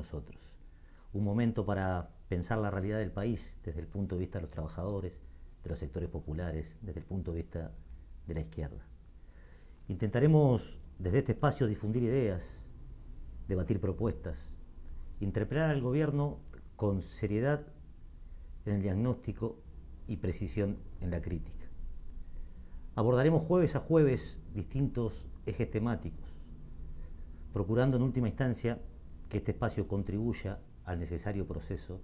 nosotros. Un momento para pensar la realidad del país desde el punto de vista de los trabajadores, de los sectores populares, desde el punto de vista de la izquierda. Intentaremos desde este espacio difundir ideas, debatir propuestas, interpelar al gobierno con seriedad en el diagnóstico y precisión en la crítica. Abordaremos jueves a jueves distintos ejes temáticos, procurando en última instancia que este espacio contribuya al necesario proceso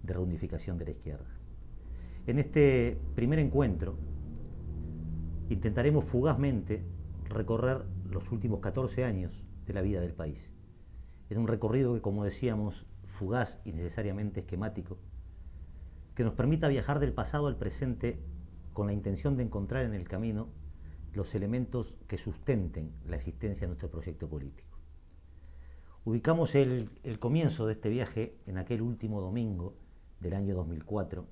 de reunificación de la izquierda. En este primer encuentro intentaremos fugazmente recorrer los últimos 14 años de la vida del país. Es un recorrido que, como decíamos, fugaz y necesariamente esquemático, que nos permita viajar del pasado al presente con la intención de encontrar en el camino los elementos que sustenten la existencia de nuestro proyecto político. Ubicamos el comienzo de este viaje en aquel último domingo del año 2004,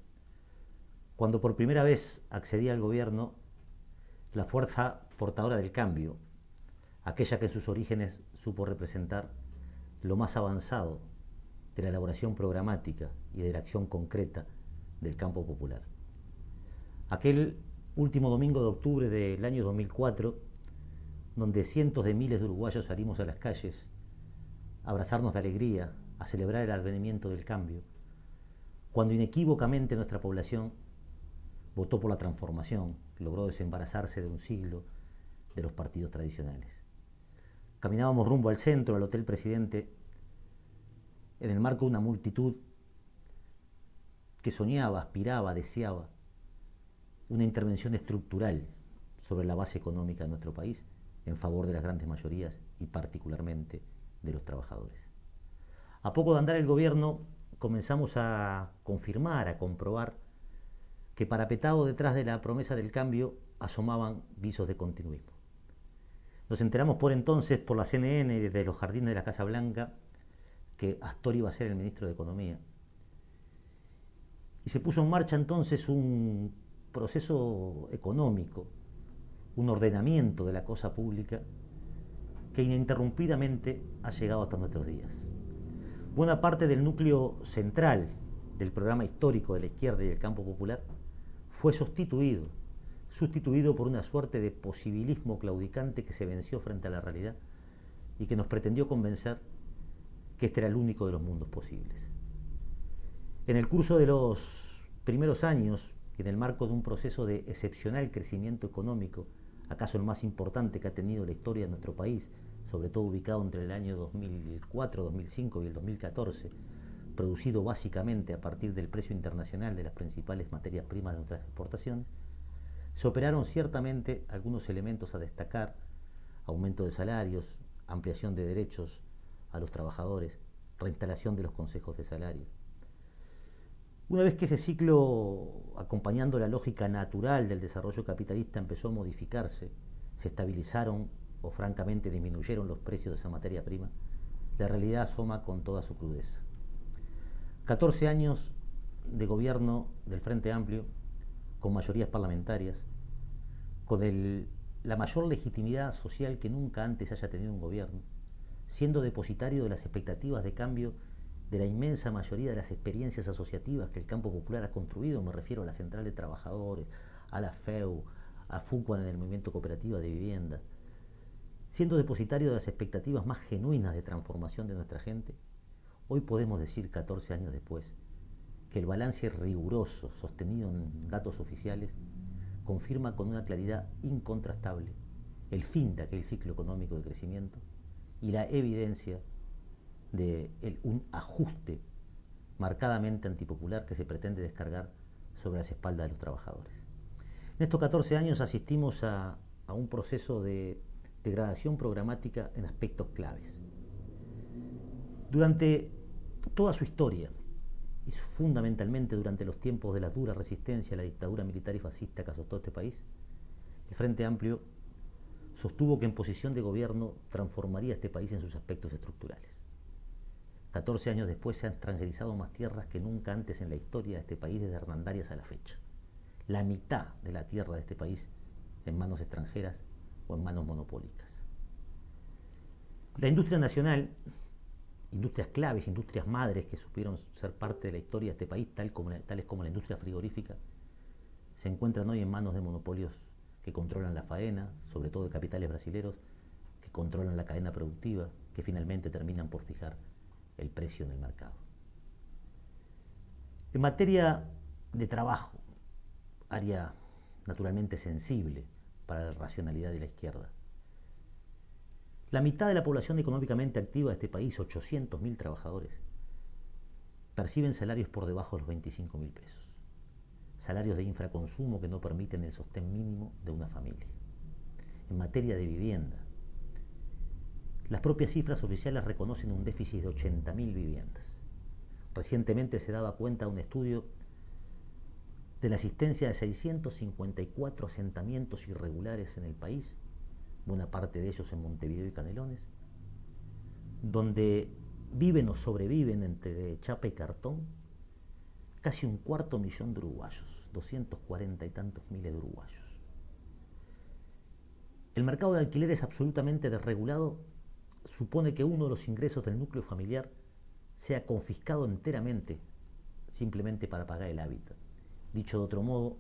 cuando por primera vez accedía al gobierno la fuerza portadora del cambio, aquella que en sus orígenes supo representar lo más avanzado de la elaboración programática y de la acción concreta del campo popular. Aquel último domingo de octubre del año 2004, donde cientos de miles de uruguayos salimos a las calles a abrazarnos de alegría, a celebrar el advenimiento del cambio, cuando inequívocamente nuestra población votó por la transformación, logró desembarazarse de un siglo de los partidos tradicionales. Caminábamos rumbo al centro, al Hotel Presidente, en el marco de una multitud que soñaba, aspiraba, deseaba una intervención estructural sobre la base económica de nuestro país en favor de las grandes mayorías y particularmente de los trabajadores. A poco de andar el gobierno comenzamos a confirmar, a comprobar que parapetado detrás de la promesa del cambio asomaban visos de continuismo. Nos enteramos por entonces por la CNN desde los jardines de la Casa Blanca que Astor iba a ser el ministro de Economía. Y se puso en marcha entonces un proceso económico, un ordenamiento de la cosa pública que ininterrumpidamente ha llegado hasta nuestros días. Buena parte del núcleo central del programa histórico de la izquierda y del campo popular fue sustituido por una suerte de posibilismo claudicante que se venció frente a la realidad y que nos pretendió convencer que este era el único de los mundos posibles. En el curso de los primeros años, y en el marco de un proceso de excepcional crecimiento económico, acaso el más importante que ha tenido la historia de nuestro país, sobre todo ubicado entre el año 2004, 2005 y el 2014, producido básicamente a partir del precio internacional de las principales materias primas de nuestra exportación, se operaron ciertamente algunos elementos a destacar: aumento de salarios, ampliación de derechos a los trabajadores, reinstalación de los consejos de salario. Una vez que ese ciclo, acompañando la lógica natural del desarrollo capitalista, empezó a modificarse, se estabilizaron o francamente disminuyeron los precios de esa materia prima, la realidad asoma con toda su crudeza. 14 años de gobierno del Frente Amplio, con mayorías parlamentarias, con la mayor legitimidad social que nunca antes haya tenido un gobierno, siendo depositario de las expectativas de cambio de la inmensa mayoría de las experiencias asociativas que el campo popular ha construido. Me refiero a la Central de Trabajadores, a la FEU, a FUCUA en el movimiento cooperativo de vivienda, siendo depositario de las expectativas más genuinas de transformación de nuestra gente. Hoy podemos decir, 14 años después, que el balance riguroso, sostenido en datos oficiales, confirma con una claridad incontrastable el fin de aquel ciclo económico de crecimiento y la evidencia de un ajuste marcadamente antipopular que se pretende descargar sobre las espaldas de los trabajadores. En estos 14 años asistimos a un proceso de degradación programática en aspectos claves. Durante toda su historia, y fundamentalmente durante los tiempos de la dura resistencia a la dictadura militar y fascista que azotó este país, el Frente Amplio sostuvo que en posición de gobierno transformaría este país en sus aspectos estructurales. 14 años después se han transgerizado más tierras que nunca antes en la historia de este país desde Hernandarias a la fecha. La mitad de la tierra de este país en manos extranjeras o en manos monopólicas. La industria nacional industrias claves, industrias madres que supieron ser parte de la historia de este país, tales como la industria frigorífica, se encuentran hoy en manos de monopolios que controlan la faena, sobre todo de capitales brasileños, que controlan la cadena productiva, que finalmente terminan por fijar el precio en el mercado. En materia de trabajo, área naturalmente sensible para la racionalidad de la izquierda, la mitad de la población económicamente activa de este país, 800.000 trabajadores, perciben salarios por debajo de los 25.000 pesos. Salarios de infraconsumo que no permiten el sostén mínimo de una familia. En materia de vivienda, las propias cifras oficiales reconocen un déficit de 80.000 viviendas. Recientemente se daba cuenta un estudio de la existencia de 654 asentamientos irregulares en el país, buena parte de ellos en Montevideo y Canelones, donde viven o sobreviven entre chapa y cartón casi 250.000 de uruguayos, 240 y tantos miles de uruguayos. El mercado de alquiler es absolutamente desregulado, supone que uno de los ingresos del núcleo familiar sea confiscado enteramente simplemente para pagar el hábitat. Dicho de otro modo,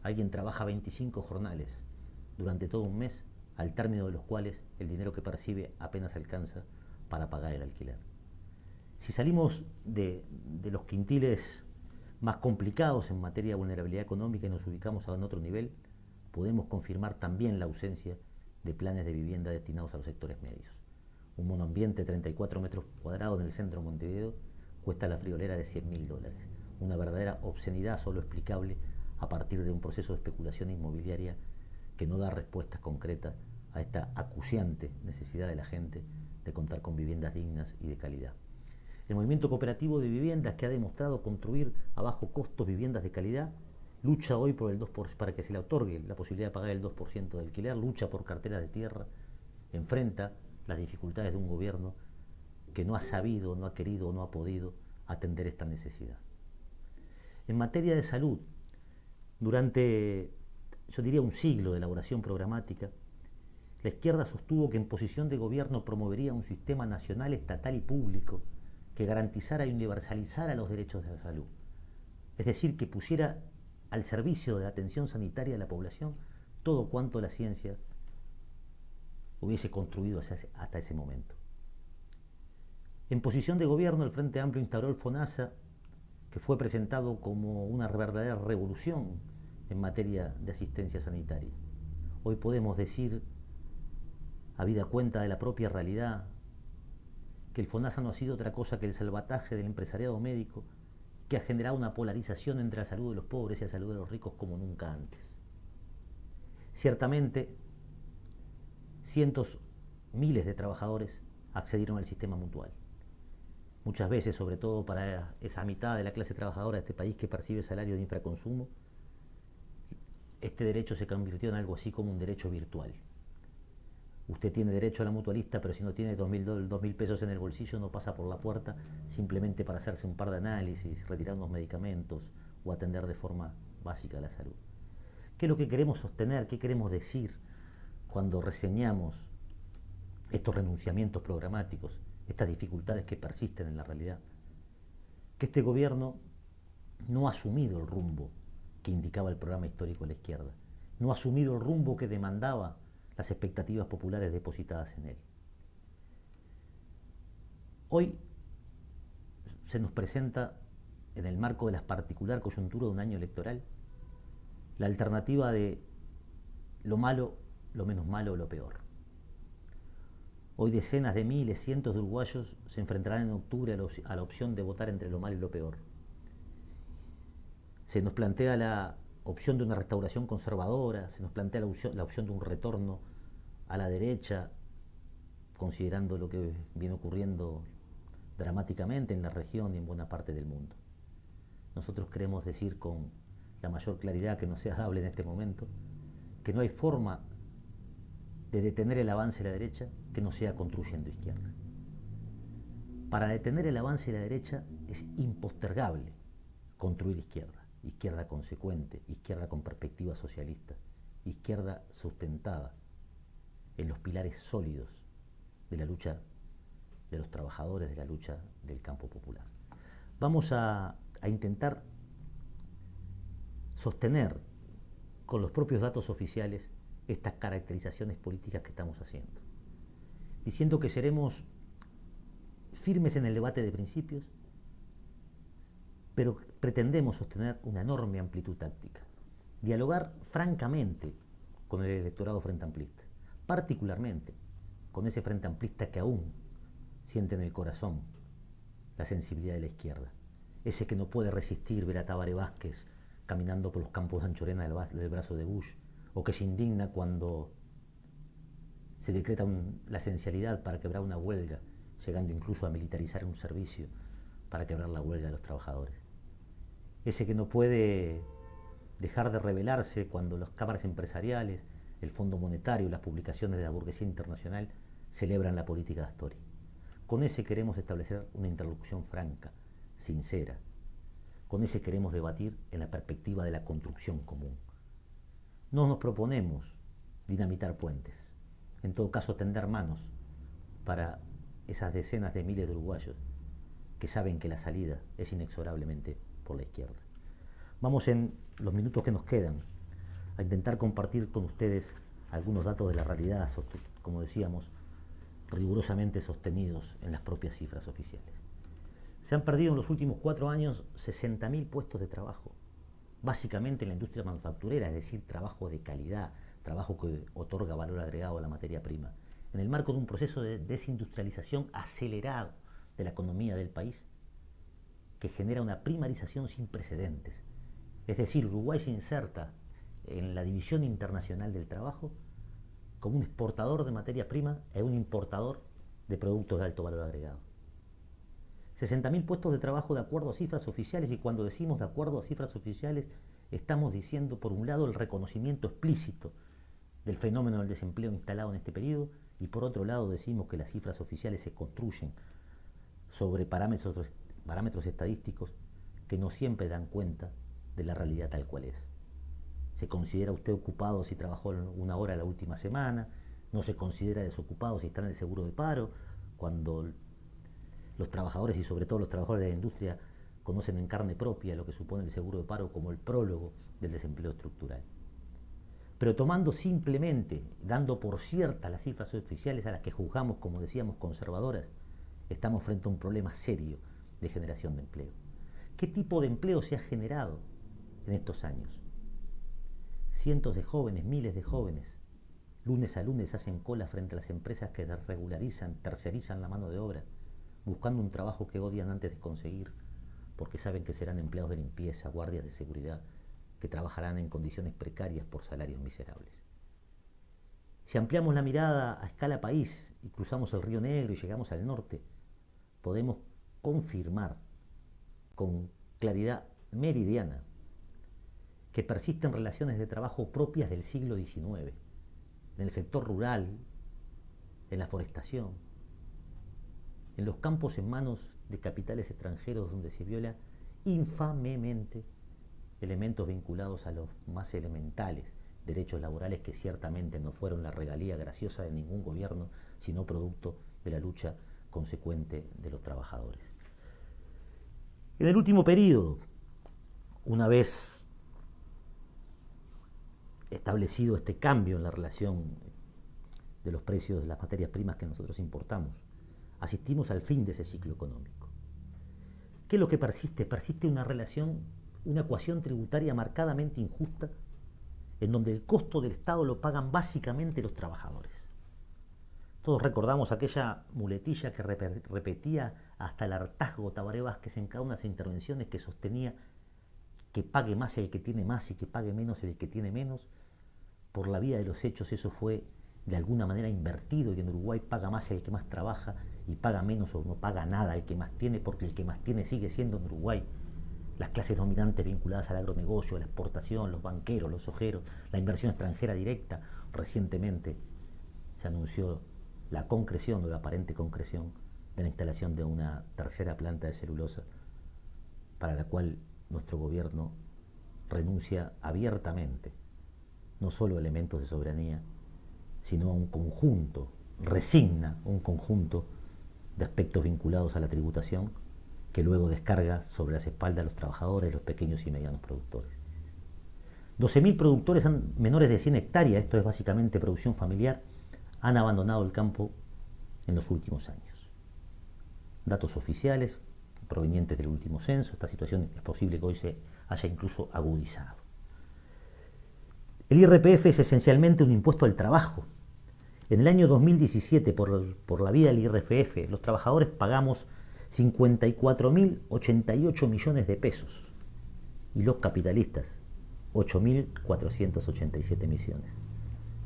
alguien trabaja 25 jornales durante todo un mes, al término de los cuales el dinero que percibe apenas alcanza para pagar el alquiler. Si salimos de los quintiles más complicados en materia de vulnerabilidad económica y nos ubicamos en otro nivel, podemos confirmar también la ausencia de planes de vivienda destinados a los sectores medios. Un monoambiente de 34 metros cuadrados en el centro de Montevideo cuesta la friolera de $100.000, una verdadera obscenidad solo explicable a partir de un proceso de especulación inmobiliaria que no da respuestas concretas a esta acuciante necesidad de la gente de contar con viviendas dignas y de calidad. El movimiento cooperativo de viviendas, que ha demostrado construir a bajo costo viviendas de calidad, lucha hoy por el 2%, para que se le otorgue la posibilidad de pagar el 2% de alquiler, lucha por carteras de tierra, enfrenta las dificultades de un gobierno que no ha sabido, no ha querido, no ha podido atender esta necesidad. En materia de salud, durante, yo diría, un siglo de elaboración programática, la izquierda sostuvo que en posición de gobierno promovería un sistema nacional, estatal y público que garantizara y universalizara los derechos de la salud. Es decir, que pusiera al servicio de la atención sanitaria de la población todo cuanto la ciencia hubiese construido hasta ese momento. En posición de gobierno, el Frente Amplio instauró el FONASA, que fue presentado como una verdadera revolución en materia de asistencia sanitaria. Hoy podemos decir, habida cuenta de la propia realidad, que el FONASA no ha sido otra cosa que el salvataje del empresariado médico, que ha generado una polarización entre la salud de los pobres y la salud de los ricos como nunca antes. Ciertamente, cientos, miles de trabajadores accedieron al sistema mutual. Muchas veces, sobre todo para esa mitad de la clase trabajadora de este país que percibe salario de infraconsumo, este derecho se convirtió en algo así como un derecho virtual. Usted tiene derecho a la mutualista, pero si no tiene 2.000 pesos en el bolsillo no pasa por la puerta simplemente para hacerse un par de análisis, retirar unos medicamentos o atender de forma básica la salud. ¿Qué es lo que queremos sostener? ¿Qué queremos decir cuando reseñamos estos renunciamientos programáticos, estas dificultades que persisten en la realidad? Que este gobierno no ha asumido el rumbo que indicaba el programa histórico de la izquierda, no ha asumido el rumbo que demandaba las expectativas populares depositadas en él. Hoy se nos presenta, en el marco de la particular coyuntura de un año electoral, la alternativa de lo malo, lo menos malo o lo peor. Hoy decenas de miles, cientos de uruguayos se enfrentarán en octubre a la opción de votar entre lo malo y lo peor. Se nos plantea la opción de una restauración conservadora, se nos plantea la opción de un retorno a la derecha, considerando lo que viene ocurriendo dramáticamente en la región y en buena parte del mundo. Nosotros queremos decir con la mayor claridad que nos sea dable en este momento que no hay forma de detener el avance de la derecha que no sea construyendo izquierda. Para detener el avance de la derecha es impostergable construir izquierda, izquierda consecuente, izquierda con perspectiva socialista, izquierda sustentada en los pilares sólidos de la lucha de los trabajadores de la lucha del campo popular. Vamos a intentar sostener con los propios datos oficiales estas caracterizaciones políticas que estamos haciendo, diciendo que seremos firmes en el debate de principios, pero pretendemos sostener una enorme amplitud táctica, dialogar francamente con el electorado frente amplista, particularmente con ese frente amplista que aún siente en el corazón la sensibilidad de la izquierda, ese que no puede resistir ver a Tabaré Vázquez caminando por los campos de Anchorena del brazo de Bush, o que se indigna cuando se decreta la esencialidad para quebrar una huelga, llegando incluso a militarizar un servicio para quebrar la huelga de los trabajadores. Ese que no puede dejar de rebelarse cuando las cámaras empresariales, el Fondo Monetario y las publicaciones de la burguesía internacional celebran la política de Astori. Con ese queremos establecer una interlocución franca, sincera. Con ese queremos debatir en la perspectiva de la construcción común. No nos proponemos dinamitar puentes, en todo caso tender manos para esas decenas de miles de uruguayos que saben que la salida es inexorablemente por la izquierda. Vamos en los minutos que nos quedan a intentar compartir con ustedes algunos datos de la realidad, como decíamos, rigurosamente sostenidos en las propias cifras oficiales. Se han perdido en los últimos 4 años 60.000 puestos de trabajo, básicamente en la industria manufacturera, es decir, trabajo de calidad, trabajo que otorga valor agregado a la materia prima, en el marco de un proceso de desindustrialización acelerado de la economía del país, que genera una primarización sin precedentes. Es decir, Uruguay se inserta en la división internacional del trabajo como un exportador de materia prima y un importador de productos de alto valor agregado. 60.000 puestos de trabajo de acuerdo a cifras oficiales, y cuando decimos de acuerdo a cifras oficiales estamos diciendo, por un lado, el reconocimiento explícito del fenómeno del desempleo instalado en este periodo, y por otro lado decimos que las cifras oficiales se construyen sobre parámetros estadísticos que no siempre dan cuenta de la realidad tal cual es. Se considera usted ocupado si trabajó 1 hora la última semana, no se considera desocupado si está en el seguro de paro, cuando los trabajadores y sobre todo los trabajadores de la industria conocen en carne propia lo que supone el seguro de paro como el prólogo del desempleo estructural. Pero tomando simplemente, dando por ciertas las cifras oficiales a las que juzgamos, como decíamos, conservadoras, estamos frente a un problema serio de generación de empleo. ¿Qué tipo de empleo se ha generado en estos años? Cientos de jóvenes, miles de jóvenes, lunes a lunes hacen cola frente a las empresas que regularizan, terciarizan la mano de obra, buscando un trabajo que odian antes de conseguir, porque saben que serán empleados de limpieza, guardias de seguridad, que trabajarán en condiciones precarias por salarios miserables. Si ampliamos la mirada a escala país y cruzamos el Río Negro y llegamos al norte, podemos confirmar con claridad meridiana que persisten relaciones de trabajo propias del siglo XIX, en el sector rural, en la forestación, en los campos en manos de capitales extranjeros donde se viola infamemente elementos vinculados a los más elementales derechos laborales, que ciertamente no fueron la regalía graciosa de ningún gobierno, sino producto de la lucha consecuente de los trabajadores. En el último periodo, una vez establecido este cambio en la relación de los precios de las materias primas que nosotros importamos, asistimos al fin de ese ciclo económico. ¿Qué es lo que persiste? Persiste una relación, una ecuación tributaria marcadamente injusta, en donde el costo del Estado lo pagan básicamente los trabajadores. Todos recordamos aquella muletilla que repetía hasta el hartazgo Tabaré Vázquez en cada una de las intervenciones, que sostenía que pague más el que tiene más y que pague menos el que tiene menos. Por la vía de los hechos eso fue de alguna manera invertido, y en Uruguay paga más el que más trabaja y paga menos o no paga nada el que más tiene, porque el que más tiene sigue siendo en Uruguay las clases dominantes vinculadas al agronegocio, a la exportación, los banqueros, los ojeros, la inversión extranjera directa. Recientemente se anunció la concreción o la aparente concreción de la instalación de una tercera planta de celulosa, para la cual nuestro gobierno renuncia abiertamente, no solo a elementos de soberanía, sino a un conjunto, resigna un conjunto de aspectos vinculados a la tributación que luego descarga sobre las espaldas de los trabajadores, los pequeños y medianos productores. 12.000 productores menores de 100 hectáreas, esto es básicamente producción familiar, han abandonado el campo en los últimos años. Datos oficiales provenientes del último censo, esta situación es posible que hoy se haya incluso agudizado. El IRPF es esencialmente un impuesto al trabajo. En el año 2017, por la vía del IRPF, los trabajadores pagamos 54.088 millones de pesos y los capitalistas 8.487 millones,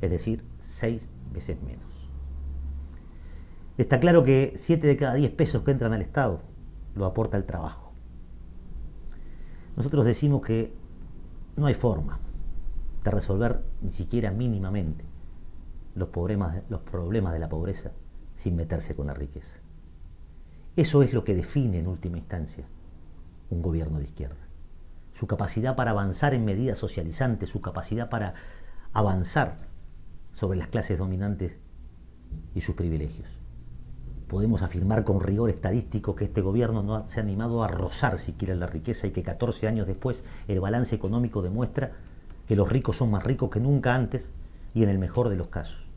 es decir, 6 veces menos. Está claro que 7 de cada 10 pesos que entran al Estado lo aporta el trabajo. Nosotros decimos que no hay forma de resolver ni siquiera mínimamente los problemas de la pobreza sin meterse con la riqueza. Eso es lo que define en última instancia un gobierno de izquierda. Su capacidad para avanzar en medidas socializantes, su capacidad para avanzar sobre las clases dominantes y sus privilegios. Podemos afirmar con rigor estadístico que este gobierno no se ha animado a rozar siquiera la riqueza y que 14 años después el balance económico demuestra que los ricos son más ricos que nunca antes y en el mejor de los casos,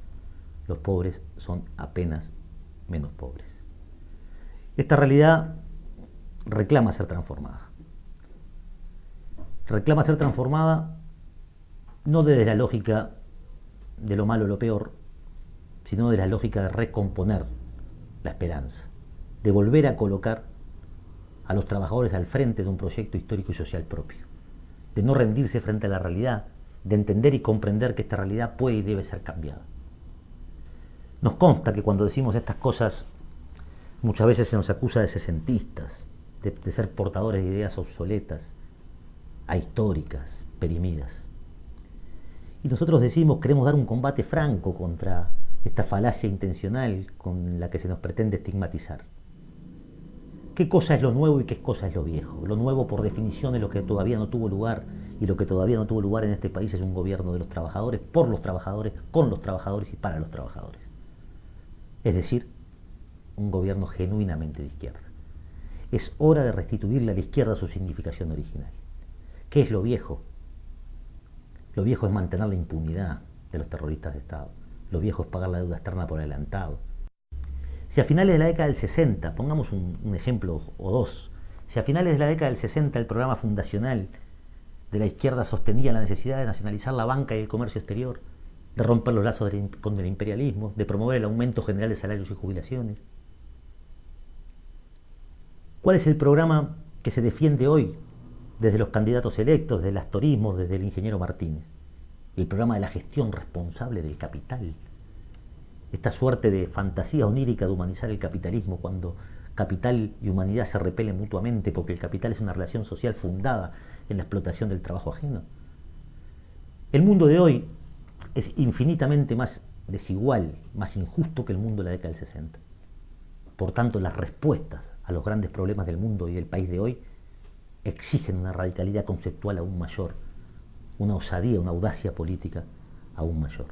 los pobres son apenas menos pobres. Esta realidad reclama ser transformada. Reclama ser transformada no desde la lógica de lo malo o lo peor, sino de la lógica de recomponer la esperanza, de volver a colocar a los trabajadores al frente de un proyecto histórico y social propio, de no rendirse frente a la realidad, de entender y comprender que esta realidad puede y debe ser cambiada. Nos consta que cuando decimos estas cosas muchas veces se nos acusa de sesentistas, de ser portadores de ideas obsoletas, ahistóricas, perimidas. Y nosotros decimos, queremos dar un combate franco contra esta falacia intencional con la que se nos pretende estigmatizar. ¿Qué cosa es lo nuevo y qué cosa es lo viejo? Lo nuevo, por definición, es lo que todavía no tuvo lugar, y lo que todavía no tuvo lugar en este país es un gobierno de los trabajadores, por los trabajadores, con los trabajadores y para los trabajadores. Es decir, un gobierno genuinamente de izquierda. Es hora de restituirle a la izquierda su significación original. ¿Qué es lo viejo? Lo viejo es mantener la impunidad de los terroristas de Estado. Lo viejo es pagar la deuda externa por adelantado. Si a finales de la década del 60, pongamos un ejemplo o dos, si a finales de la década del 60 el programa fundacional de la izquierda sostenía la necesidad de nacionalizar la banca y el comercio exterior, de romper los lazos con el imperialismo, de promover el aumento general de salarios y jubilaciones, ¿cuál es el programa que se defiende hoy desde los candidatos electos, desde el astorismo, desde el ingeniero Martínez? El programa de la gestión responsable del capital. Esta suerte de fantasía onírica de humanizar el capitalismo cuando capital y humanidad se repelen mutuamente porque el capital es una relación social fundada en la explotación del trabajo ajeno. El mundo de hoy es infinitamente más desigual, más injusto que el mundo de la década del 60. Por tanto, las respuestas a los grandes problemas del mundo y del país de hoy exigen una radicalidad conceptual aún mayor, una osadía, una audacia política aún mayor.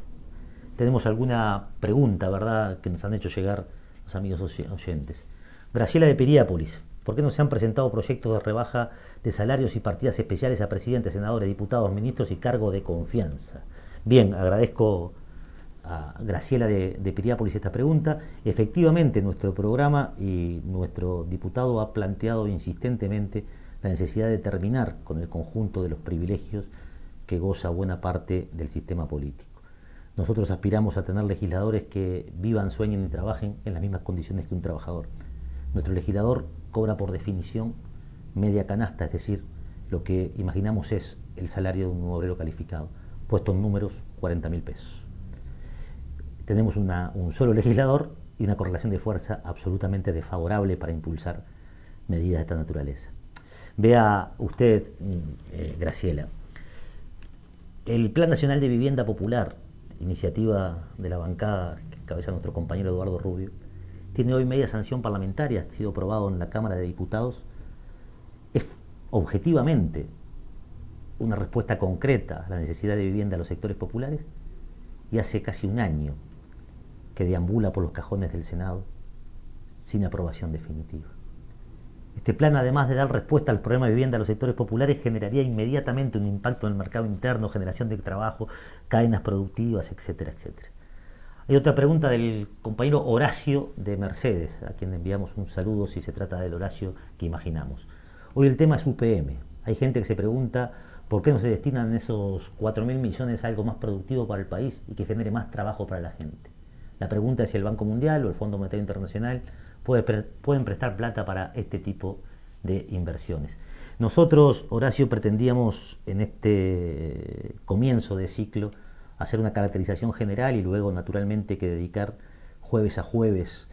Tenemos alguna pregunta, ¿verdad?, que nos han hecho llegar los amigos oyentes. Graciela de Piriápolis, ¿por qué no se han presentado proyectos de rebaja de salarios y partidas especiales a presidentes, senadores, diputados, ministros y cargo de confianza? Bien, agradezco a Graciela de Piriápolis esta pregunta. Efectivamente, nuestro programa y nuestro diputado ha planteado insistentemente la necesidad de terminar con el conjunto de los privilegios que goza buena parte del sistema político. Nosotros aspiramos a tener legisladores que vivan, sueñen y trabajen en las mismas condiciones que un trabajador. Nuestro legislador cobra por definición media canasta, es decir, lo que imaginamos es el salario de un obrero calificado. Puesto en números, 40.000 pesos. Tenemos un solo legislador y una correlación de fuerza absolutamente desfavorable para impulsar medidas de esta naturaleza. Vea usted, Graciela, el Plan Nacional de Vivienda Popular, iniciativa de la bancada que encabeza nuestro compañero Eduardo Rubio, tiene hoy media sanción parlamentaria, ha sido aprobado en la Cámara de Diputados. Es objetivamente una respuesta concreta a la necesidad de vivienda de los sectores populares, y hace casi un año que deambula por los cajones del Senado sin aprobación definitiva. Este plan, además de dar respuesta al problema de vivienda de los sectores populares, generaría inmediatamente un impacto en el mercado interno, generación de trabajo, cadenas productivas, etcétera, etcétera. Hay otra pregunta del compañero Horacio de Mercedes, a quien enviamos un saludo si se trata del Horacio que imaginamos. Hoy el tema es UPM. Hay gente que se pregunta por qué no se destinan esos 4.000 millones a algo más productivo para el país y que genere más trabajo para la gente. La pregunta es si el Banco Mundial o el Fondo Monetario Internacional pueden prestar plata para este tipo de inversiones. Nosotros, Horacio, pretendíamos en este comienzo de ciclo hacer una caracterización general y luego naturalmente que dedicar jueves a jueves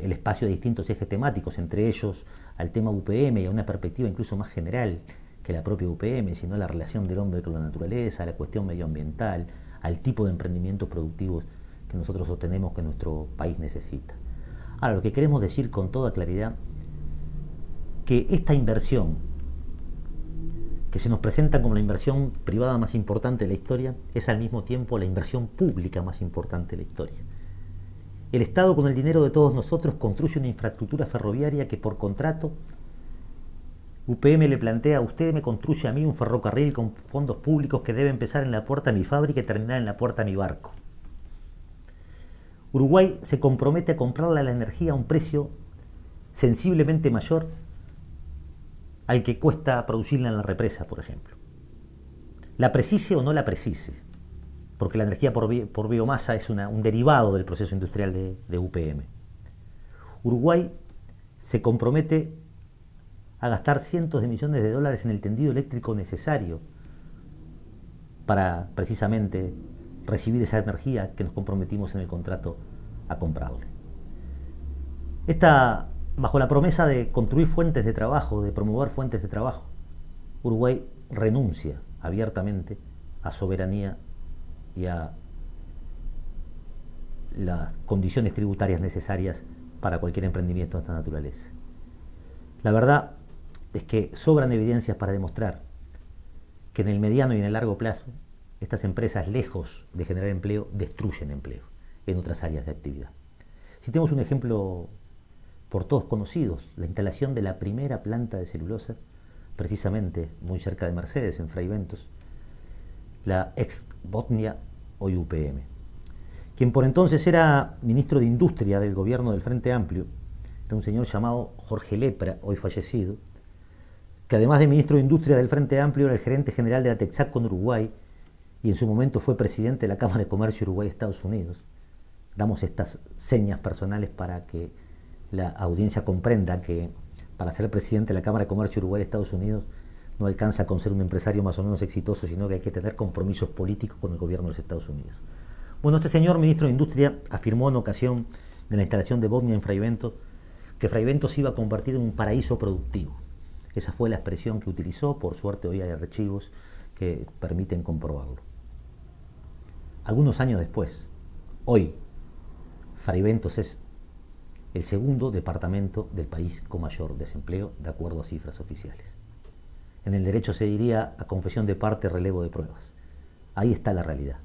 el espacio de distintos ejes temáticos, entre ellos al tema UPM y a una perspectiva incluso más general que la propia UPM, sino la relación del hombre con la naturaleza, la cuestión medioambiental, al tipo de emprendimientos productivos que nosotros sostenemos que nuestro país necesita. Ahora, lo que queremos decir con toda claridad, que esta inversión, que se nos presenta como la inversión privada más importante de la historia, es al mismo tiempo la inversión pública más importante de la historia. El Estado, con el dinero de todos nosotros, construye una infraestructura ferroviaria que por contrato UPM le plantea: usted me construye a mí un ferrocarril con fondos públicos que debe empezar en la puerta de mi fábrica y terminar en la puerta de mi barco. Uruguay se compromete a comprarle la energía a un precio sensiblemente mayor al que cuesta producirla en la represa, por ejemplo. La precise o no la precise, porque la energía por biomasa es un derivado del proceso industrial de UPM. Uruguay se compromete a gastar cientos de millones de dólares en el tendido eléctrico necesario para precisamente recibir esa energía que nos comprometimos en el contrato a comprarle. Bajo la promesa de construir fuentes de trabajo, de promover fuentes de trabajo, Uruguay renuncia abiertamente a soberanía y a las condiciones tributarias necesarias para cualquier emprendimiento de esta naturaleza. La verdad es que sobran evidencias para demostrar que en el mediano y en el largo plazo estas empresas, lejos de generar empleo, destruyen empleo en otras áreas de actividad. Si tenemos un ejemplo por todos conocidos, la instalación de la primera planta de celulosa, precisamente muy cerca de Mercedes, en Fray Bentos, la ex Botnia, hoy UPM. Quien por entonces era ministro de Industria del gobierno del Frente Amplio, era un señor llamado Jorge Lepra, hoy fallecido, que además de ministro de Industria del Frente Amplio era el gerente general de la Texaco en Uruguay y en su momento fue presidente de la Cámara de Comercio Uruguay-Estados Unidos. Damos estas señas personales para que la audiencia comprenda que para ser presidente de la Cámara de Comercio Uruguay-Estados Unidos no alcanza con ser un empresario más o menos exitoso, sino que hay que tener compromisos políticos con el gobierno de los Estados Unidos. Bueno, este señor ministro de Industria afirmó en ocasión de la instalación de Botnia en Fray Bentos que Fray Bentos se iba a convertir en un paraíso productivo. Esa fue la expresión que utilizó. Por suerte hoy hay archivos que permiten comprobarlo. Algunos años después, hoy, Fray Bentos es el segundo departamento del país con mayor desempleo, de acuerdo a cifras oficiales. En el derecho se diría a confesión de parte, relevo de pruebas. Ahí está la realidad.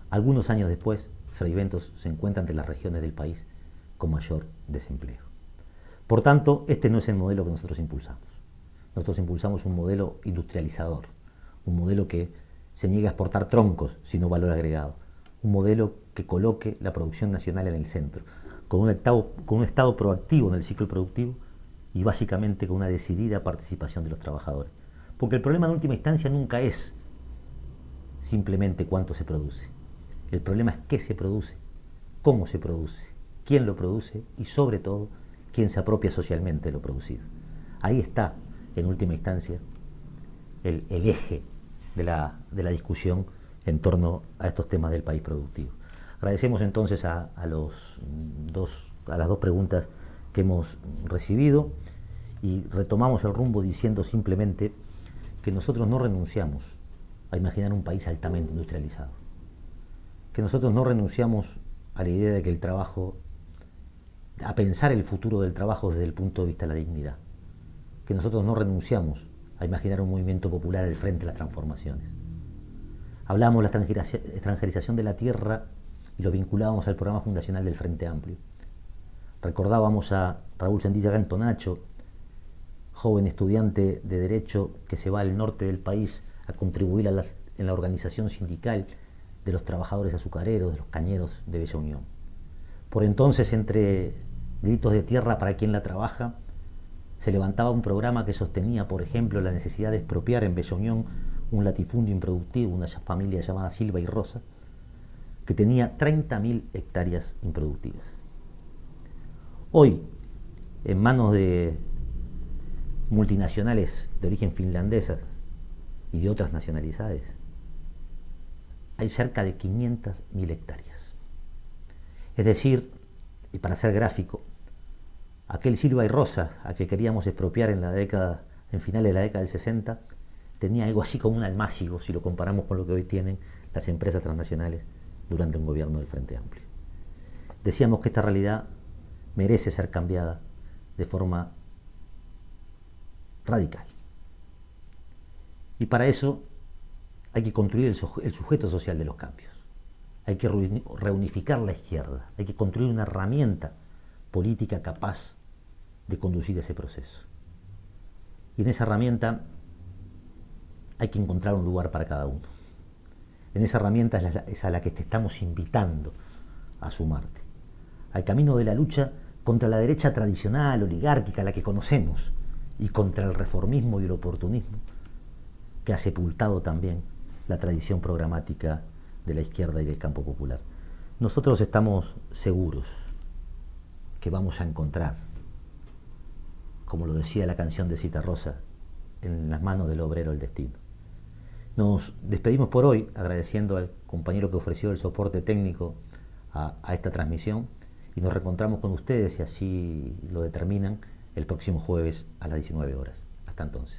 Algunos años después, Fray Bentos se encuentra entre las regiones del país con mayor desempleo. Por tanto, este no es el modelo que nosotros impulsamos. Nosotros impulsamos un modelo industrializador, un modelo que se niega a exportar troncos, sino valor agregado, un modelo que coloque la producción nacional en el centro, con un estado proactivo en el ciclo productivo y básicamente con una decidida participación de los trabajadores. Porque el problema en última instancia nunca es simplemente cuánto se produce. El problema es qué se produce, cómo se produce, quién lo produce y sobre todo quién se apropia socialmente de lo producido. Ahí está, en última instancia, el eje de la discusión en torno a estos temas del país productivo. Agradecemos entonces a las dos preguntas que hemos recibido y retomamos el rumbo diciendo simplemente que nosotros no renunciamos a imaginar un país altamente industrializado, que nosotros no renunciamos a la idea de que el trabajo, a pensar el futuro del trabajo desde el punto de vista de la dignidad, que nosotros no renunciamos a imaginar un movimiento popular al frente de las transformaciones. Hablamos de la extranjerización de la tierra y lo vinculábamos al programa fundacional del Frente Amplio. Recordábamos a Raúl Santilla Cantonacho, joven estudiante de Derecho que se va al norte del país a contribuir en la organización sindical de los trabajadores azucareros, de los cañeros de Bella Unión. Por entonces, entre gritos de tierra para quien la trabaja, se levantaba un programa que sostenía, por ejemplo, la necesidad de expropiar en Bella Unión un latifundio improductivo, una familia llamada Silva y Rosa, que tenía 30.000 hectáreas improductivas. Hoy, en manos de multinacionales de origen finlandesas y de otras nacionalidades, hay cerca de 500.000 hectáreas. Es decir, y para ser gráfico, aquel Silva y Rosa a que queríamos expropiar en finales de la década del 60, tenía algo así como un almácigo si lo comparamos con lo que hoy tienen las empresas transnacionales durante un gobierno del Frente Amplio. Decíamos que esta realidad merece ser cambiada de forma radical. Y para eso hay que construir el sujeto social de los cambios. Hay que reunificar la izquierda. Hay que construir una herramienta política capaz de conducir ese proceso. Y en esa herramienta hay que encontrar un lugar para cada uno. En esa herramienta es a la que te estamos invitando a sumarte. Al camino de la lucha contra la derecha tradicional, oligárquica, la que conocemos, y contra el reformismo y el oportunismo, que ha sepultado también la tradición programática de la izquierda y del campo popular. Nosotros estamos seguros que vamos a encontrar, como lo decía la canción de Citarrosa, en las manos del obrero el destino. Nos despedimos por hoy agradeciendo al compañero que ofreció el soporte técnico a esta transmisión y nos reencontramos con ustedes, si así lo determinan, el próximo jueves a las 19 horas. Hasta entonces.